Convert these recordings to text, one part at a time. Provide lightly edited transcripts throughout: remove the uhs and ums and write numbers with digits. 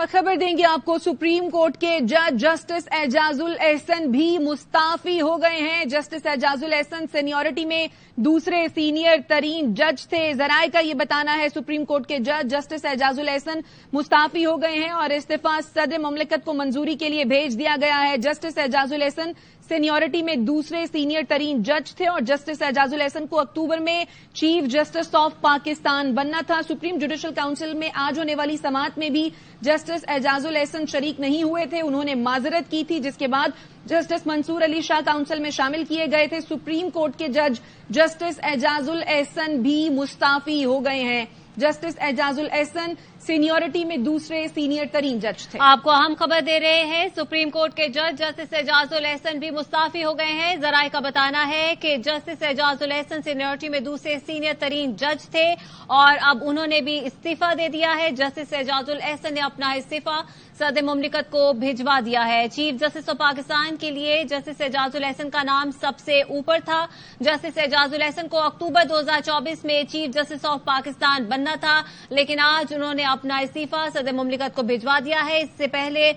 खबर देंगे आपको। सुप्रीम कोर्ट के जज जस्टिस एजाजुल एहसन भी मुस्ताफी हो गए हैं। जस्टिस एजाजुल एहसन सीनियरिटी में दूसरे सीनियर तरीन जज थे। जराए का ये बताना है सुप्रीम कोर्ट के जज जस्टिस एजाजुल एहसन मुस्ताफी हो गए हैं और इस्तीफा सदर मुमलिकत को मंजूरी के लिए भेज दिया गया है। जस्टिस एजाजुल एहसन सीनियरिटी में दूसरे सीनियर तरीन जज थे और जस्टिस एजाजुल एहसन को अक्टूबर में चीफ जस्टिस ऑफ पाकिस्तान बनना था। सुप्रीम जुडिशल काउंसिल में आज होने वाली समाअत में भी जस्टिस एजाजुल एहसन शरीक नहीं हुए थे। उन्होंने माजरत की थी, जिसके बाद जस्टिस मंसूर अली शाह काउंसिल में शामिल किए गए थे। सुप्रीम कोर्ट के जज जस्टिस एजाजुल एहसन भी मुस्ताफी हो गए हैं। जस्टिस एजाजुल एहसन सीनियरिटी में दूसरे सीनियर तरीन जज थे। आपको अहम खबर दे रहे हैं, सुप्रीम कोर्ट के जज जस्टिस एजाजुल एहसन भी मुस्ताफी हो गए हैं। जराए का बताना है कि जस्टिस एजाजुल एहसन सीनियरिटी में दूसरे सीनियर तरीन जज थे और अब उन्होंने भी इस्तीफा दे दिया है। जस्टिस एजाजुल एहसन ने अपना इस्तीफा सदर मुमलिकत को भिजवा दिया है। चीफ जस्टिस ऑफ पाकिस्तान के लिए जस्टिस एजाजुल एहसन का नाम सबसे ऊपर था। जस्टिस एजाजुल एहसन को अक्टूबर 2024 में चीफ जस्टिस ऑफ पाकिस्तान बनना था, लेकिन आज उन्होंने अपना इस्तीफा सदर मुमलिकत को भिजवा दिया है। इससे पहले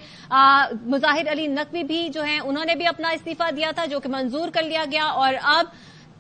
मुजाहिर अली नकवी भी जो हैं उन्होंने भी अपना इस्तीफा दिया था, जो कि मंजूर कर लिया गया और अब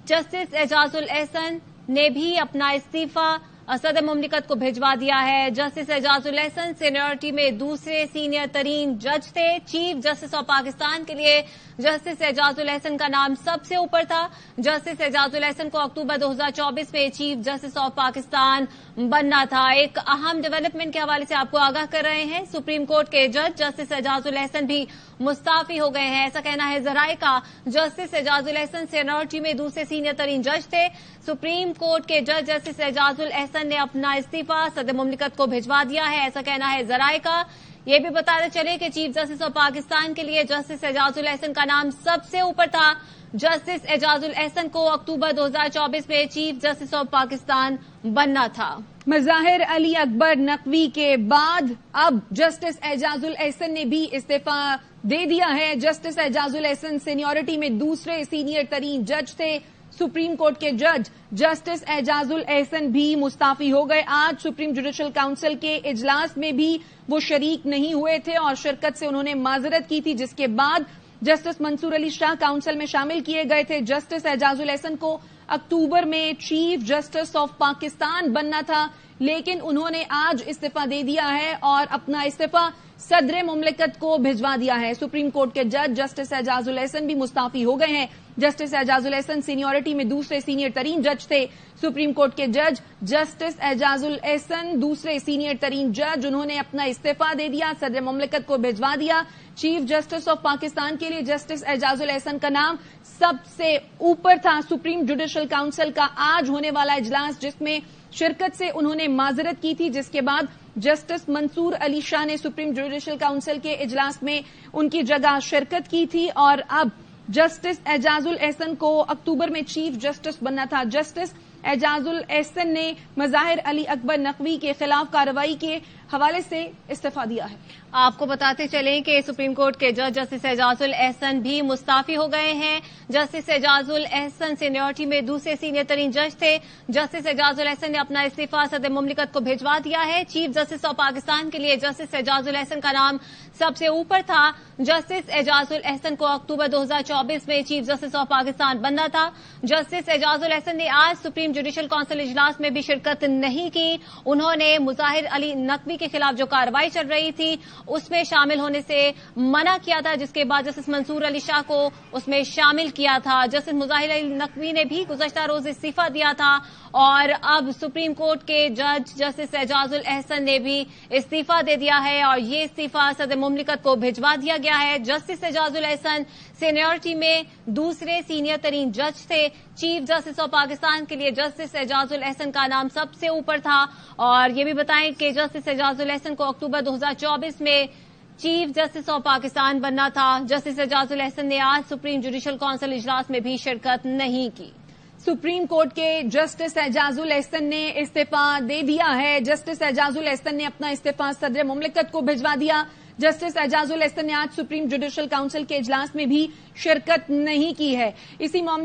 जस्टिस एजाजुल एहसन ने भी अपना इस्तीफा सदर मुमलिकत को भिजवा दिया है। जस्टिस एजाजुल एहसन सीनियरिटी में दूसरे सीनियर तरीन जज थे। चीफ जस्टिस ऑफ पाकिस्तान के लिए जस्टिस एजाजुल एहसन का नाम सबसे ऊपर था। जस्टिस एजाजुल एहसन को अक्टूबर 2024 में चीफ जस्टिस ऑफ पाकिस्तान बनना था। एक अहम डेवलपमेंट के हवाले से आपको आगाह कर रहे हैं। सुप्रीम कोर्ट के जज जस्टिस एजाजुल एहसन भी मुस्ताफी हो गए हैं, ऐसा कहना है जराए का। जस्टिस एजाजुल एहसन सीनियरिटी में दूसरे सीनियर तरीन जज थे। सुप्रीम कोर्ट के जज जस्टिस एजाजुल एहसन ने अपना इस्तीफा सदर मुमलिकत को भिजवा दिया है, ऐसा कहना है जराए का। ये भी बताते चले कि चीफ जस्टिस ऑफ पाकिस्तान के लिए जस्टिस एजाजुल एहसन का नाम सबसे ऊपर था। जस्टिस एजाजुल एहसन को अक्टूबर 2024 में चीफ जस्टिस ऑफ पाकिस्तान बनना था। मुजाहिर अली अकबर नकवी के बाद अब जस्टिस एजाजुल एहसन ने भी इस्तीफा दे दिया है। जस्टिस एजाजुल एहसन सीनियरिटी में दूसरे सीनियर तरीन जज थे। सुप्रीम कोर्ट के जज जस्टिस एजाजुल एहसन भी मुस्ताफी हो गए। आज सुप्रीम जुडिशल काउंसिल के इजलास में भी वो शरीक नहीं हुए थे और शिरकत से उन्होंने माजरत की थी, जिसके बाद जस्टिस मंसूर अली शाह काउंसिल में शामिल किए गए थे। जस्टिस एजाजुल एहसन को अक्टूबर में चीफ जस्टिस ऑफ पाकिस्तान बनना था, लेकिन उन्होंने आज इस्तीफा दे दिया है और अपना इस्तीफा सदर मुमलिकत को भिजवा दिया है। सुप्रीम कोर्ट के जज जस्टिस एजाजुल एहसन भी मुस्ताफी हो गए हैं। जस्टिस एजाजुल एहसन सीनियरिटी में दूसरे सीनियर तरीन जज थे। सुप्रीम कोर्ट के जज जस्टिस एजाजुल एहसन दूसरे सीनियर तरीन जज, उन्होंने अपना इस्तीफा दे दिया, सदर मुमलिकत को भिजवा दिया। चीफ जस्टिस ऑफ पाकिस्तान के लिए जस्टिस एजाजुल एहसन का नाम सबसे ऊपर था। सुप्रीम जुडिशल काउंसिल का आज होने वाला इजलास, जिसमें शिरकत से उन्होंने माजरत की थी, जिसके बाद जस्टिस मंसूर अली शाह ने सुप्रीम जुडिशल काउंसिल के इजलास में उनकी जगह शिरकत की थी और अब जस्टिस एजाजुल एहसन को अक्टूबर में चीफ जस्टिस बनना था। जस्टिस एजाजुल एहसन ने मुजाहिर अली अकबर नकवी के खिलाफ कार्रवाई के हवाले से इस्तीफा दिया है। आपको बताते चलें कि सुप्रीम कोर्ट के जज जस्टिस एजाजुल एहसन भी मुस्ताफी हो गए हैं। जस्टिस एजाजुल एहसन सीनियरिटी में दूसरे सीनियर तरीन जज थे। जस्टिस एजाजुल एहसन ने अपना इस्तीफा सदर मुमलिकत को भिजवा दिया है। चीफ जस्टिस ऑफ पाकिस्तान के लिए जस्टिस एजाजुल एहसन का नाम सबसे ऊपर था। जस्टिस एजाजुल एहसन को अक्टूबर 2024 में चीफ जस्टिस ऑफ पाकिस्तान बनना था। जस्टिस एजाजुल एहसन ने आज सुप्रीम जुडिशल काउंसिल इजलास में भी शिरकत नहीं की। उन्होंने मुजाहिर अली नकवी के खिलाफ जो कार्रवाई चल रही थी उसमें शामिल होने से मना किया था, जिसके बाद जस्टिस मंसूर अली शाह को उसमें शामिल किया था। जस्टिस मुजाहिर अली नकवी ने भी गुज़श्ता रोज इस्तीफा दिया था और अब सुप्रीम कोर्ट के जज जस्टिस एजाजुल एहसन ने भी इस्तीफा दे दिया है और ये इस्तीफा सदर मुमलिकत को भिजवा दिया गया है। जस्टिस एजाजुल एहसन सीनियरिटी में दूसरे सीनियर तरीन जज थे। चीफ जस्टिस ऑफ पाकिस्तान के लिए जस्टिस एजाजुल एहसन का नाम सबसे ऊपर था और ये भी बताएं कि जस्टिस एजाजुल एहसन को अक्टूबर 2024 में चीफ जस्टिस ऑफ पाकिस्तान बनना था। जस्टिस एजाजुल एहसन ने आज सुप्रीम जुडिशल काउंसिल इजलास में भी शिरकत नहीं की। सुप्रीम कोर्ट के जस्टिस एजाजुल एहसन ने इस्तीफा दे दिया है। जस्टिस एजाजुल एहसन ने अपना इस्तीफा सदर मुमलिकत को भिजवा दिया। जस्टिस एजाजुल एहसन ने आज सुप्रीम जुडिशल काउंसिल के इजलास में भी शिरकत नहीं की है। इसी मामले